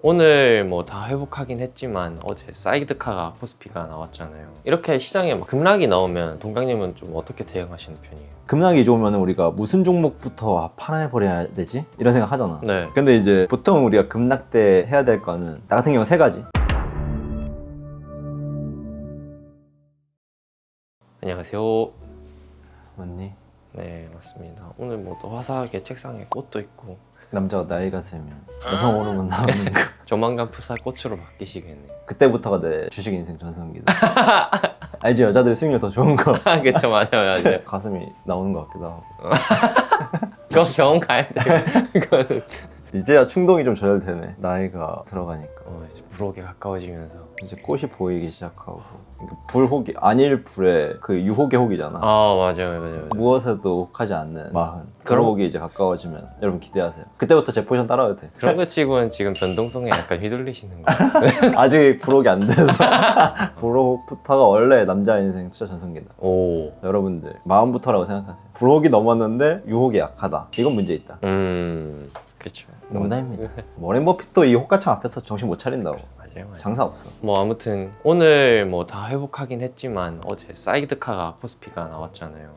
오늘 뭐 다 회복하긴 했지만 어제 사이드카가 코스피가 나왔잖아요. 이렇게 시장에 막 급락이 나오면 동강님은 좀 어떻게 대응하시는 편이에요? 급락이 좋으면 우리가 무슨 종목부터 팔아버려야 되지? 이런 생각 하잖아. 네. 근데 이제 보통 우리가 급락 때 해야 될 거는 나 같은 경우 세 가지. 안녕하세요. 맞니? 네, 맞습니다. 오늘 뭐 또 화사하게 책상에 꽃도 있고 남자가 나이가 들면 여성 호르몬 나오는 거. 조만간 푸사 꽃으로 바뀌시겠네요. 그때부터가 내 주식 인생 전성기다. 알지? 여자들이 수익률 더 좋은 거. 그쵸, 맞아요. 가슴이 나오는 것 같기도 하고. 그건 병원 가야 돼요. 그거는 이제야 충동이 좀 조절되네. 나이가 들어가니까. 이제 불혹에 가까워지면서 이제 꽃이 보이기 시작하고. 그러니까 불혹이 아닐 불에 그 유혹의 혹이잖아. 맞아요. 무엇에도 혹하지 않는 마흔. 그럼- 그런 혹이 이제 가까워지면 여러분 기대하세요. 그때부터 제 포지션 따라와도 돼. 그런 거 치고는 지금 변동성에 약간 휘둘리시는 거예요. 아직 불혹이 안 돼서. 불혹부터가 원래 남자 인생 투자 전성기다. 오. 여러분들 마음부터라고 생각하세요. 불혹이 넘었는데 유혹이 약하다. 이건 문제 있다. 그쵸. 농담입니다. 워렌 버핏도 이 혹가창 앞에서 정신 못 차린다고. 맞아요. 장사 없어. 뭐 아무튼 오늘 뭐 다 회복하긴 했지만 어제 사이드카가 코스피가 나왔잖아요.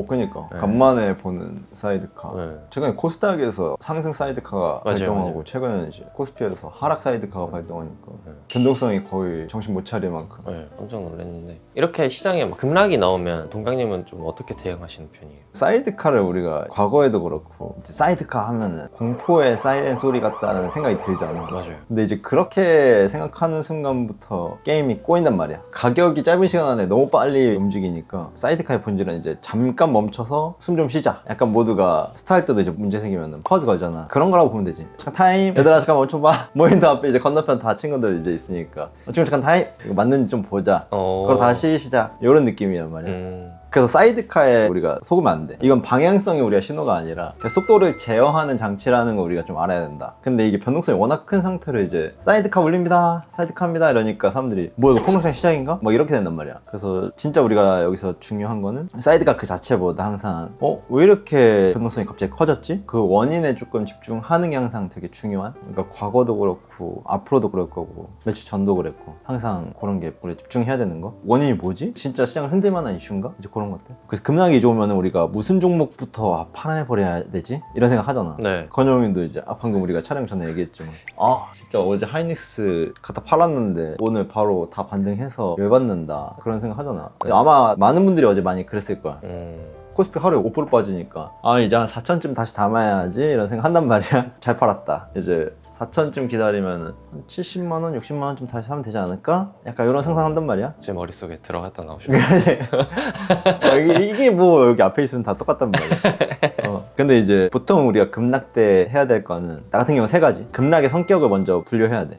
그니까 네. 간만에 보는 사이드카. 네. 최근에 코스닥에서 상승 사이드카가 맞아요, 발동하고 맞아요. 최근에는 이제 코스피에서 하락 사이드카가 발동하니까 네. 변동성이 거의 정신 못 차릴 만큼. 네, 깜짝 놀랐는데 이렇게 시장에 막 급락이 나오면 동강님은 좀 어떻게 대응하시는 편이에요? 사이드카를 우리가 과거에도 그렇고 이제 사이드카 하면은 공포의 사이렌 소리 같다는 생각이 들잖아. 맞아요. 근데 이제 그렇게 생각하는 순간부터 게임이 꼬인단 말이야. 가격이 짧은 시간 안에 너무 빨리 움직이니까 사이드카의 본질은 이제 잠깐 멈춰서 숨 좀 쉬자. 약간 모두가 스타할 때도 이제 문제 생기면 퍼즈 걸잖아. 그런 거라고 보면 되지. 잠깐 타임. 얘들아 잠깐 멈춰봐. 모인도 앞에 이제 건너편 다 친구들 이제 있으니까 지금 잠깐 타임. 이거 맞는지 좀 보자. 그럼 다시 시작. 이런 느낌이란 말이야. 그래서 사이드카에 우리가 속으면 안 돼. 이건 방향성이 우리가 신호가 아니라 속도를 제어하는 장치라는 거 우리가 좀 알아야 된다. 근데 이게 변동성이 워낙 큰 상태로 이제 사이드카 울립니다, 사이드카입니다 이러니까 사람들이 뭐야 이거 폭락장 시작인가? 막 이렇게 된단 말이야. 그래서 진짜 우리가 여기서 중요한 거는 사이드카 그 자체보다 항상 왜 이렇게 변동성이 갑자기 커졌지? 그 원인에 조금 집중하는 게 항상 되게 중요한. 그러니까 과거도 그렇고 앞으로도 그럴 거고 며칠 전도 그랬고 항상 그런 게 우리 집중해야 되는 거. 원인이 뭐지? 진짜 시장을 흔들 만한 이슈인가? 이제 그런 것들. 그래서 급락이 좋으면 우리가 무슨 종목부터 팔아버려야 되지? 이런 생각 하잖아. 네. 건영민도 이제 방금 우리가 촬영 전에 얘기했지만 진짜 어제 하이닉스 갖다 팔았는데 오늘 바로 다 반등해서 열받는다 그런 생각 하잖아. 아마 많은 분들이 어제 많이 그랬을 거야. 코스피 하루에 5% 빠지니까 이제 한 4천쯤 다시 담아야지 이런 생각 한단 말이야. 잘 팔았다. 이제 4천쯤 기다리면 한 70만원, 60만원쯤 다시 사면 되지 않을까? 약간 이런 상상한단 말이야. 제 머릿속에 들어갔다 나오셨어요. 이게 뭐 여기 앞에 있으면 다 똑같단 말이야. 근데 이제 보통 우리가 급락 때 해야 될 거는 나 같은 경우 세 가지. 급락의 성격을 먼저 분류해야 돼.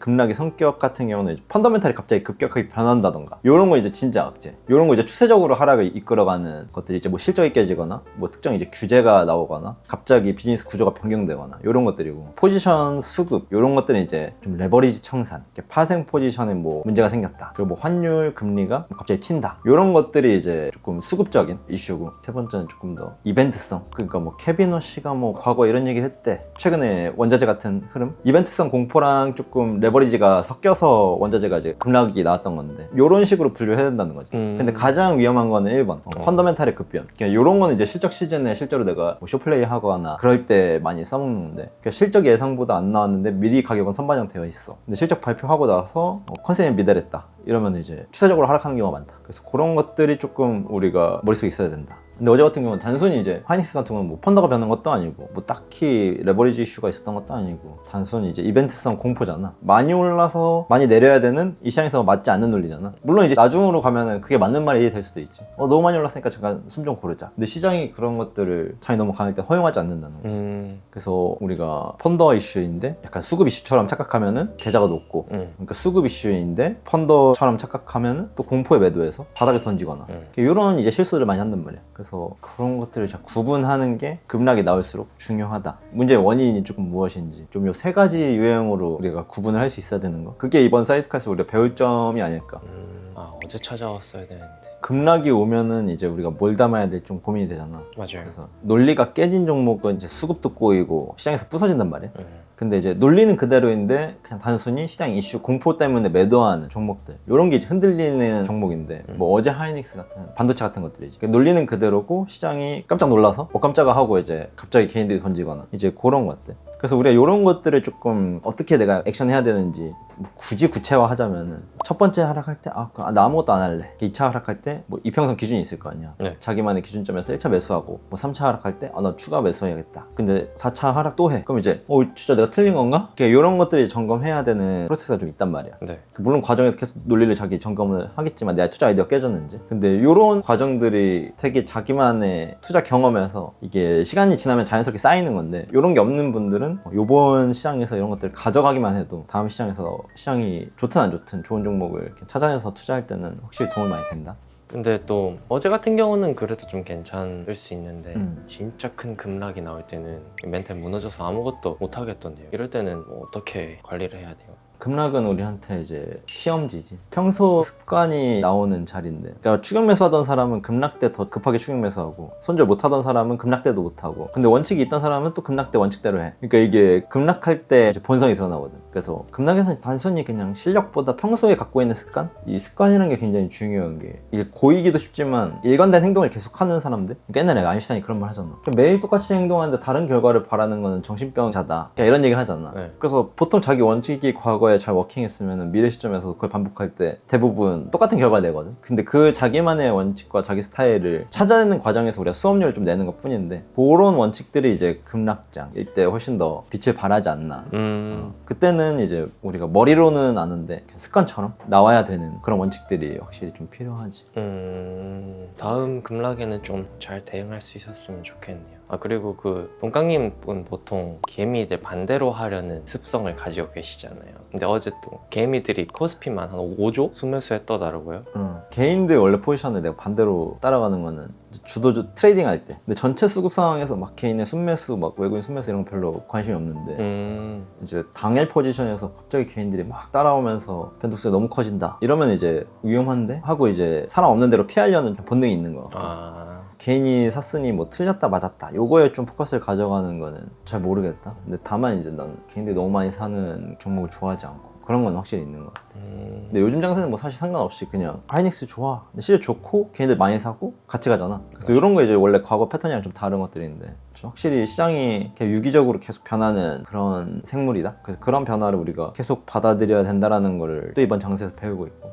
급락의 성격 같은 경우는 펀더멘탈이 갑자기 급격하게 변한다던가 요런 거 이제 진짜 악재. 요런 거 이제 추세적으로 하락을 이끌어가는 것들이 이제 뭐 실적이 깨지거나 뭐 특정 이제 규제가 나오거나 갑자기 비즈니스 구조가 변경되거나 요런 것들이고, 포지션 수급 요런 것들은 이제 좀 레버리지 청산, 파생 포지션에 뭐 문제가 생겼다, 그리고 뭐 환율 금리가 갑자기 튄다, 요런 것들이 이제 조금 수급적인 이슈고, 세 번째는 조금 더 이벤트성. 그러니까 뭐 케빈 워시가 뭐 과거 이런 얘기를 했대, 최근에 원자재 같은 흐름, 이벤트성 공포랑 조금 레버리지가 섞여서 원자재가 이제 급락이 나왔던 건데 요런 식으로 분류해야 된다는 거지. 근데 가장 위험한 거는 1번 펀더멘탈의 급변. 그러니까 요런 거는 이제 실적 시즌에 실제로 내가 뭐 쇼플레이 하거나 그럴 때 많이 써먹는데, 그러니까 실적 예상보다 안 나왔는데 미리 가격은 선반영되어 있어. 근데 실적 발표하고 나서 컨센이 미달했다 이러면 이제 추세적으로 하락하는 경우가 많다. 그래서 그런 것들이 조금 우리가 머릿속에 있어야 된다. 근데 어제 같은 경우는 단순히 이제 하이닉스 같은 경우는 뭐 펀더가 변한 것도 아니고 뭐 딱히 레버리지 이슈가 있었던 것도 아니고 단순히 이제 이벤트성 공포잖아. 많이 올라서 많이 내려야 되는 이 시장에서 맞지 않는 논리잖아. 물론 이제 나중으로 가면은 그게 맞는 말이 될 수도 있지. 너무 많이 올랐으니까 잠깐 숨 좀 고르자. 근데 시장이 그런 것들을 장이 너무 강할 때 허용하지 않는다는 거. 그래서 우리가 펀더 이슈인데 약간 수급 이슈처럼 착각하면은 계좌가 높고, 그러니까 수급 이슈인데 펀더처럼 착각하면은 또 공포에 매도해서 바닥에 던지거나 이런 이제 실수를 많이 한단 말이야. 그래서 그런 것들을 잘 구분하는 게 급락이 나올수록 중요하다. 문제의 원인이 조금 무엇인지 좀 요 세 가지 유형으로 우리가 구분을 할 수 있어야 되는 거. 그게 이번 사이드카에서 우리가 배울 점이 아닐까. 어제 찾아왔어야 되는데. 급락이 오면은 이제 우리가 뭘 담아야 될지 좀 고민이 되잖아. 맞아요. 그래서 논리가 깨진 종목은 이제 수급도 꼬이고 시장에서 부서진단 말이야. 근데 이제 논리는 그대로인데 그냥 단순히 시장 이슈 공포 때문에 매도하는 종목들, 이런 게 이제 흔들리는 종목인데 뭐 어제 하이닉스 같은 반도체 같은 것들이지. 그러니까 논리는 그대로고 시장이 깜짝 놀라서 깜짝아 하고 이제 갑자기 개인들이 던지거나 이제 그런 것들. 그래서 우리가 이런 것들을 조금 어떻게 내가 액션해야 되는지 뭐 굳이 구체화하자면은 첫 번째 하락할 때 나 아무것도 안 할래. 2차 하락할 때 뭐 이평선 기준이 있을 거 아니야. 네. 자기만의 기준점에서 1차 매수하고 뭐 3차 하락할 때 나 추가 매수해야겠다. 근데 4차 하락 또 해. 그럼 이제 진짜 내가 틀린 건가? 이런 것들이 점검해야 되는 프로세스가 좀 있단 말이야. 네. 물론 과정에서 계속 논리를 자기 점검을 하겠지만 내가 투자 아이디어 깨졌는지. 근데 이런 과정들이 되게 자기만의 투자 경험에서 이게 시간이 지나면 자연스럽게 쌓이는 건데 이런 게 없는 분들은 이번 시장에서 이런 것들을 가져가기만 해도 다음 시장에서 시장이 좋든 안 좋든 좋은 종목을 이렇게 찾아내서 투자할 때는 확실히 도움이 많이 된다. 근데 또 어제 같은 경우는 그래도 좀 괜찮을 수 있는데 진짜 큰 급락이 나올 때는 멘탈 무너져서 아무것도 못 하겠던데요. 이럴 때는 뭐 어떻게 관리를 해야 돼요? 급락은 우리한테 이제 시험지지. 평소 습관이 나오는 자리인데, 그러니까 추격 매수하던 사람은 급락 때 더 급하게 추격 매수하고 손절 못하던 사람은 급락 때도 못하고, 근데 원칙이 있던 사람은 또 급락 때 원칙대로 해. 그러니까 이게 급락할 때 이제 본성이 드러나거든. 그래서 급락에서는 단순히 그냥 실력보다 평소에 갖고 있는 습관? 이 습관이라는 게 굉장히 중요한 게, 이게 고이기도 쉽지만 일관된 행동을 계속하는 사람들. 그러니까 옛날에 아인슈타인이 그런 말 하잖아. 매일 똑같이 행동하는데 다른 결과를 바라는 거는 정신병자다. 그러니까 이런 얘기를 하잖아. 네. 그래서 보통 자기 원칙이 과거에 잘 워킹했으면 미래 시점에서 그걸 반복할 때 대부분 똑같은 결과가 내거든. 근데 그 자기만의 원칙과 자기 스타일을 찾아내는 과정에서 우리가 수업료를 좀 내는 것 뿐인데, 그런 원칙들이 이제 급락장 이때 훨씬 더 빛을 발하지 않나. 그때는 이제 우리가 머리로는 아는데 습관처럼 나와야 되는 그런 원칙들이 확실히 좀 필요하지. 다음 급락에는 좀 잘 대응할 수 있었으면 좋겠네요. 그리고 그 동강님은 보통 개미들 반대로 하려는 습성을 가지고 계시잖아요. 근데 어제 또 개미들이 코스피만 한 5조 순매수 했더라고요. 개인들 원래 포지션을 내가 반대로 따라가는 거는 주도주 트레이딩 할 때. 근데 전체 수급 상황에서 막 개인의 순매수, 막 외국인 순매수 이런 거 별로 관심이 없는데 이제 당일 포지션에서 갑자기 개인들이 막 따라오면서 변동성이 너무 커진다 이러면 이제 위험한데 하고 이제 사람 없는 대로 피하려는 본능이 있는 거. 개인이 샀으니 뭐 틀렸다 맞았다 요거에 좀 포커스를 가져가는 거는 잘 모르겠다. 근데 다만 이제 난 개인들이 너무 많이 사는 종목을 좋아하지 않고 그런 건 확실히 있는 것 같아. 근데 요즘 장세는 뭐 사실 상관없이 그냥 하이닉스 좋아, 근데 실제 좋고 개인들 많이 사고 같이 가잖아. 그래서 이런 거 이제 원래 과거 패턴이랑 좀 다른 것들인데 확실히 시장이 유기적으로 계속 변하는 그런 생물이다. 그래서 그런 변화를 우리가 계속 받아들여야 된다라는 거를 또 이번 장세에서 배우고 있고.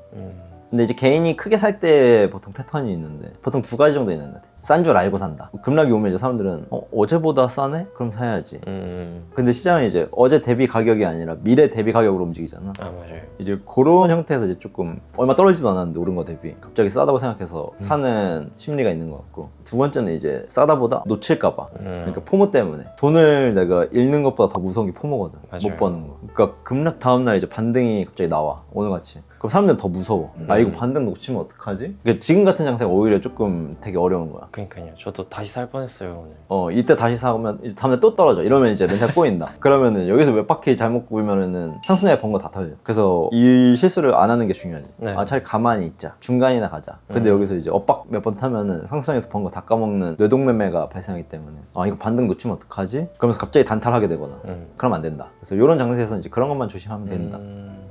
근데 이제 개인이 크게 살 때 보통 패턴이 있는데 보통 두 가지 정도 있는 것 같아. 싼 줄 알고 산다. 급락이 오면 이제 사람들은 어제보다 싸네? 그럼 사야지. 근데 시장은 이제 어제 대비 가격이 아니라 미래 대비 가격으로 움직이잖아. 맞아요. 이제 그런 형태에서 이제 조금 얼마 떨어지도 않았는데 오른 거 대비 갑자기 싸다고 생각해서 사는 심리가 있는 것 같고, 두 번째는 이제 싸다보다 놓칠까 봐. 그러니까 포모 때문에 돈을 내가 잃는 것보다 더 무서운 게 포모거든. 맞아요. 못 버는 거. 그러니까 급락 다음날 이제 반등이 갑자기 나와 오늘같이. 그럼 사람들은 더 무서워. 이거 반등 놓치면 어떡하지? 그러니까 지금 같은 장세가 오히려 조금 되게 어려운 거야. 그러니까요. 저도 다시 살 뻔했어요 오늘. 이때 다시 사면 이제 다음날 또 떨어져. 이러면 이제 멘탈 꼬인다. 그러면은 여기서 몇 바퀴 잘못 굴면은 상승에 번 거 다 털려. 그래서 이 실수를 안 하는 게 중요하지. 네. 차라리 가만히 있자. 중간이나 가자. 근데 여기서 이제 엇박 몇 번 타면은 상승에서 번 거 다 까먹는 뇌동매매가 발생하기 때문에 이거 반등 놓치면 어떡하지? 그러면서 갑자기 단탈하게 되거나 그러면 안 된다. 그래서 이런 장세에서 이제 그런 것만 조심하면 된다.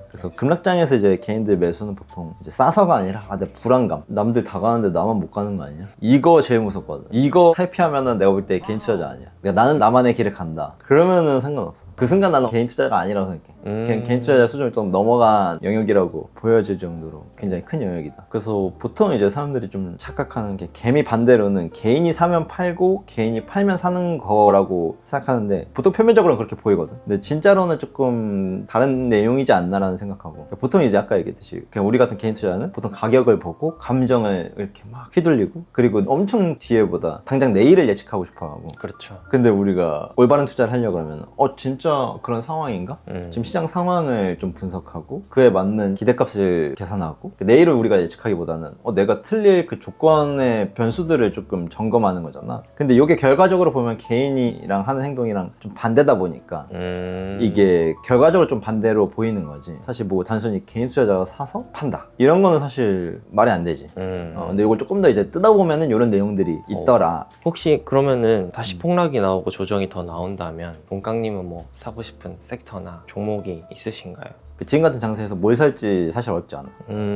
그래서 급락장에서 이제 개인들 매수는 보통 이제 싸서가 아니라 내 불안감, 남들 다 가는데 나만 못 가는 거 아니야? 이거 제일 무섭거든. 이거 탈피하면은 내가 볼 때 개인 투자자 아니야. 그러니까 나는 나만의 길을 간다. 그러면은 상관없어. 그 순간 나는 개인 투자가 아니라고 생각해. 그냥 개인 투자자 수준을 좀 넘어간 영역이라고 보여질 정도로 굉장히 큰 영역이다. 그래서 보통 이제 사람들이 좀 착각하는 게 개미 반대로는 개인이 사면 팔고 개인이 팔면 사는 거라고 생각하는데 보통 표면적으로는 그렇게 보이거든. 근데 진짜로는 조금 다른 내용이지 않나라는 생각하고, 보통 이제 아까 얘기했듯이 그냥 우리 같은 개인 투자는 보통 가격을 보고 감정을 이렇게 막 휘둘리고 그리고 엄청 뒤에보다 당장 내일을 예측하고 싶어하고. 그렇죠. 근데 우리가 올바른 투자를 하려고 그러면 진짜 그런 상황인가? 지금 시장 상황을 좀 분석하고 그에 맞는 기대값을 계산하고 내일을 우리가 예측하기보다는 내가 틀릴 그 조건의 변수들을 조금 점검하는 거잖아. 근데 이게 결과적으로 보면 개인이랑 하는 행동이랑 좀 반대다 보니까 이게 결과적으로 좀 반대로 보이는 거지. 사실 뭐 단순히 개인 투자자가 사서 판다 이런 거는 사실 말이 안 되지. 근데 이걸 조금 더 이제 뜯어보면은 이런 내용들이 있더라. 혹시 그러면은 다시 폭락이 나오고 조정이 더 나온다면 본깡님은 뭐 사고 싶은 섹터나 종목이 있으신가요? 지금 같은 장세에서 뭘 살지 사실 어렵지 않아.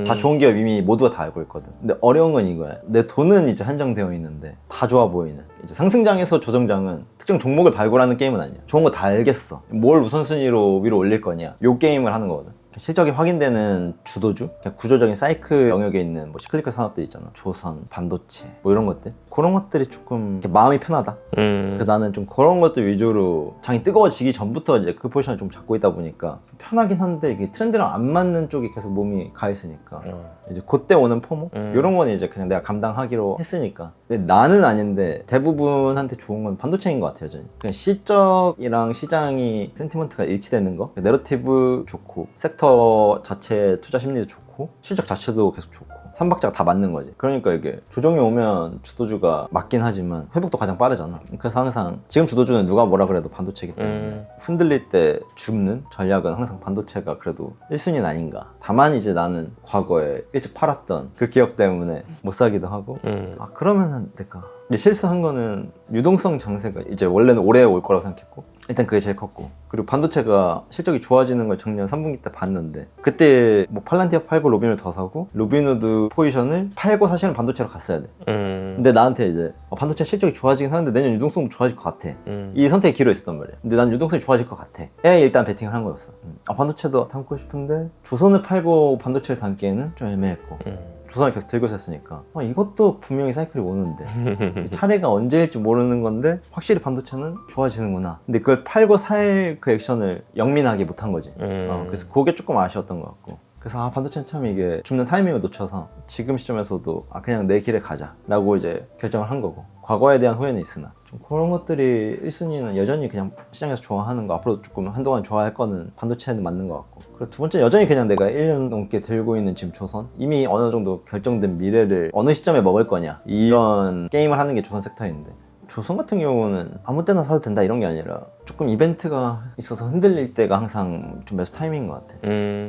다 좋은 기업 이미 모두가 다 알고 있거든. 근데 어려운 건 이거야. 내 돈은 이제 한정되어 있는데 다 좋아 보이는. 이제 상승장에서 조정장은 특정 종목을 발굴하는 게임은 아니야. 좋은 거 다 알겠어. 뭘 우선순위로 위로 올릴 거냐. 요 게임을 하는 거거든. 실적이 확인되는 주도주, 그냥 구조적인 사이클 영역에 있는 뭐 시클리컬 산업들 있잖아. 조선, 반도체, 뭐 이런 것들. 그런 것들이 조금 이렇게 마음이 편하다. 그래서 나는 좀 그런 것들 위주로 장이 뜨거워지기 전부터 이제 그 포지션을 좀 잡고 있다 보니까 좀 편하긴 한데 이게 트렌드랑 안 맞는 쪽이 계속 몸이 가 있으니까 이제 그때 오는 포모 이런 건 이제 그냥 내가 감당하기로 했으니까. 근데 나는 아닌데 대부분한테 좋은 건 반도체인 것 같아요. 저는 그냥 실적이랑 시장이 센티먼트가 일치되는 거, 내러티브 좋고 섹터 자체 투자 심리도 좋고 실적 자체도 계속 좋고 삼박자가 다 맞는 거지. 그러니까 이게 조정이 오면 주도주가 맞긴 하지만 회복도 가장 빠르잖아. 그래서 항상 지금 주도주는 누가 뭐라 그래도 반도체이기 때문에 흔들릴 때 죽는 전략은 항상 반도체가 그래도 1순위는 아닌가. 다만 이제 나는 과거에 일찍 팔았던 그 기억 때문에 못 사기도 하고 아 그러면은 내가 실수한 거는 유동성 장세가 이제 원래는 올해 올 거라고 생각했고 일단 그게 제일 컸고, 그리고 반도체가 실적이 좋아지는 걸 작년 3분기 때 봤는데 그때 뭐 팔란티아 팔고 로빈을 더 사고 로빈후드 포지션을 팔고 사실은 반도체로 갔어야 돼. 근데 나한테 이제 반도체 실적이 좋아지긴 하는데 내년 유동성도 좋아질 것 같아. 이 선택의 기로 있었단 말이야. 근데 난 유동성이 좋아질 것 같아. 일단 베팅을 한 거였어. 반도체도 담고 싶은데 조선을 팔고 반도체를 담기에는 좀 애매했고 조선을 계속 들고 있었으니까 이것도 분명히 사이클이 오는데 차례가 언제일지 모르는 건데 확실히 반도체는 좋아지는구나. 근데 그걸 팔고 살 그 액션을 영민하게 못한 거지. 그래서 그게 조금 아쉬웠던 것 같고, 그래서 반도체는 참 이게 죽는 타이밍을 놓쳐서 지금 시점에서도 그냥 내 길에 가자 라고 이제 결정을 한 거고, 과거에 대한 후회는 있으나 좀 그런 것들이 1순위는 여전히 그냥 시장에서 좋아하는 거, 앞으로 조금 한동안 좋아할 거는 반도체는 맞는 것 같고, 그리고 두 번째 여전히 그냥 내가 1년 넘게 들고 있는 지금 조선, 이미 어느 정도 결정된 미래를 어느 시점에 먹을 거냐 이런 게임을 하는 게 조선 섹터인데, 조선 같은 경우는 아무 때나 사도 된다 이런 게 아니라 조금 이벤트가 있어서 흔들릴 때가 항상 좀 매수 타이밍인 것 같아.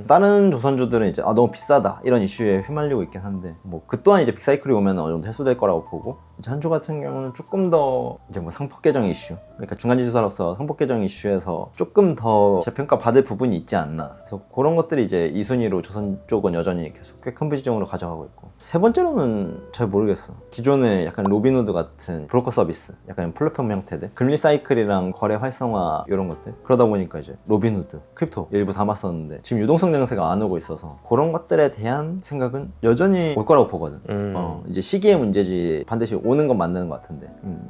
다른 조선주들은 이제 너무 비싸다 이런 이슈에 휘말리고 있긴 한데 뭐 그 또한 이제 빅사이클이 오면 어느 정도 해소될 거라고 보고, 이제 한조 같은 경우는 조금 더 이제 뭐 상법 개정 이슈, 그러니까 중간지주사로서 상법 개정 이슈에서 조금 더 재평가 받을 부분이 있지 않나. 그래서 그런 것들이 이제 2순위로 조선 쪽은 여전히 계속 꽤 큰 비중으로 가져가고 있고, 세 번째로는 잘 모르겠어. 기존에 약간 로빈후드 같은 브로커 서비스, 약간 플랫폼 형태들, 금리 사이클이랑 거래 활성화 이런 것들, 그러다 보니까 이제 로빈후드, 크립토 일부 담았었는데 지금 유동성 장세가 안 오고 있어서 그런 것들에 대한 생각은 여전히 올 거라고 보거든. 이제 시기의 문제지 반드시 오는 건 맞는 것 같은데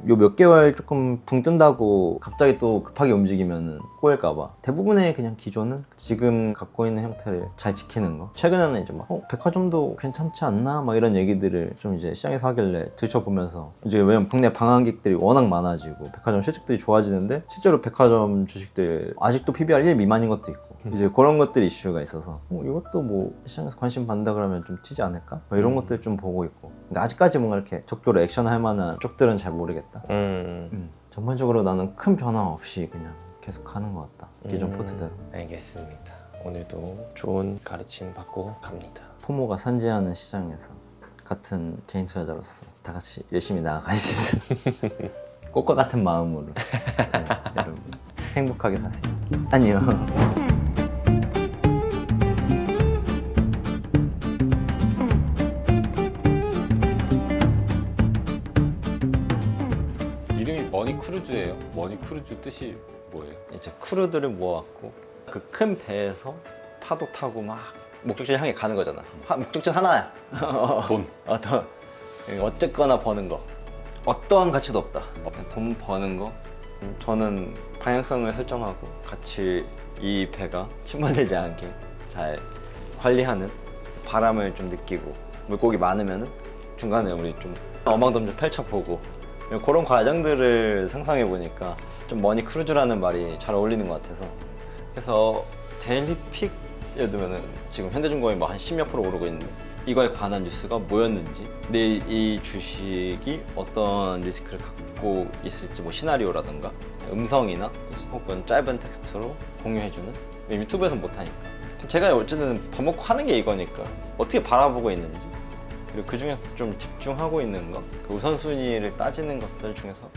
요 몇 개월 조금 붕 뜬다고 갑자기 또 급하게 움직이면 꼬일까봐 대부분의 그냥 기존은 지금 갖고 있는 형태를 잘 지키는 거. 최근에는 이제 막 백화점도 괜찮지 않나 막 이런 얘기들을 좀 이제 시장에서 하길래 들춰보면서, 이제 왜냐면 국내 방한객들이 워낙 많아지고 백화점 실적들이 좋아지는데 실제로 백화점 주식들 아직도 PBR 1 미만인 것도 있고 이제 그런 것들 이슈가 있어서 이것도 뭐 시장에서 관심 받는다 그러면 좀 튀지 않을까? 뭐 이런 것들 좀 보고 있고, 근데 아직까지 뭔가 이렇게 적극적으로 액션할 만한 쪽들은 잘 모르겠다. 전반적으로 나는 큰 변화 없이 그냥 계속 가는 것 같다, 기존 포트대로. 알겠습니다. 오늘도 좋은 가르침 받고 갑니다. 포모가 산지하는 시장에서 같은 개인 투자자로서 다 같이 열심히 나아가시죠. 꽃과 같은 마음으로 여러분 행복하게 사세요. 안녕. 이름이 머니크루즈예요. 머니크루즈 뜻이 뭐예요? 이제 크루들을 모아왔고 그 큰 배에서 파도 타고 막 목적지를 향해 가는 거잖아. 목적지 하나야. 돈. 어쨌거나 버는 거. 어떠한 가치도 없다. 돈 버는 거. 저는 방향성을 설정하고 같이 이 배가 침몰되지 않게 잘 관리하는, 바람을 좀 느끼고 물고기 많으면은 중간에 우리 좀 어망 좀 펼쳐보고 그런 과정들을 상상해 보니까 좀 머니크루즈라는 말이 잘 어울리는 것 같아서, 그래서 데일리픽 예를 들면은 지금 현대중공업이 뭐 한 10몇 프로 오르고 있는데 이거에 관한 뉴스가 뭐였는지, 내일 이 주식이 어떤 리스크를 갖고 있을지 뭐 시나리오라든가 음성이나 혹은 짧은 텍스트로 공유해주는, 유튜브에서는 못하니까 제가 어쨌든 밥 먹고 하는 게 이거니까 어떻게 바라보고 있는지, 그리고 그 중에서 좀 집중하고 있는 것, 그 우선순위를 따지는 것들 중에서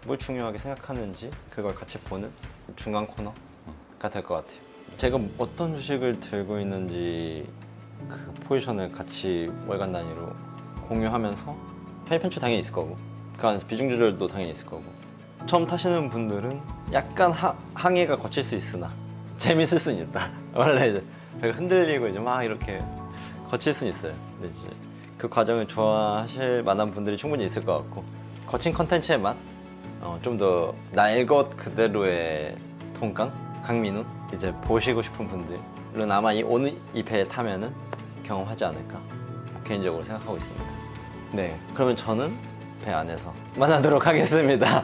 뭘 중요하게 생각하는지 그걸 같이 보는 중간 코너가 될 것 같아요. 제가 어떤 주식을 들고 있는지 그 포지션을 같이 월간 단위로 공유하면서 편입 편출 당연히 있을 거고, 그 안에서 비중 조절도 당연히 있을 거고, 처음 타시는 분들은 약간 항해가 거칠 수 있으나 재밌을 수는 있다. 원래 이제 배가 흔들리고 이제 막 이렇게 거칠 수는 있어요. 근데 이제 그 과정을 좋아하실 만한 분들이 충분히 있을 것 같고, 거친 컨텐츠의 맛, 좀 더 날 것 그대로의 통깡, 강민우 이제 보시고 싶은 분들은 아마 오늘 이 배에 타면은 경험하지 않을까 개인적으로 생각하고 있습니다. 네, 그러면 저는 배 안에서 만나도록 하겠습니다.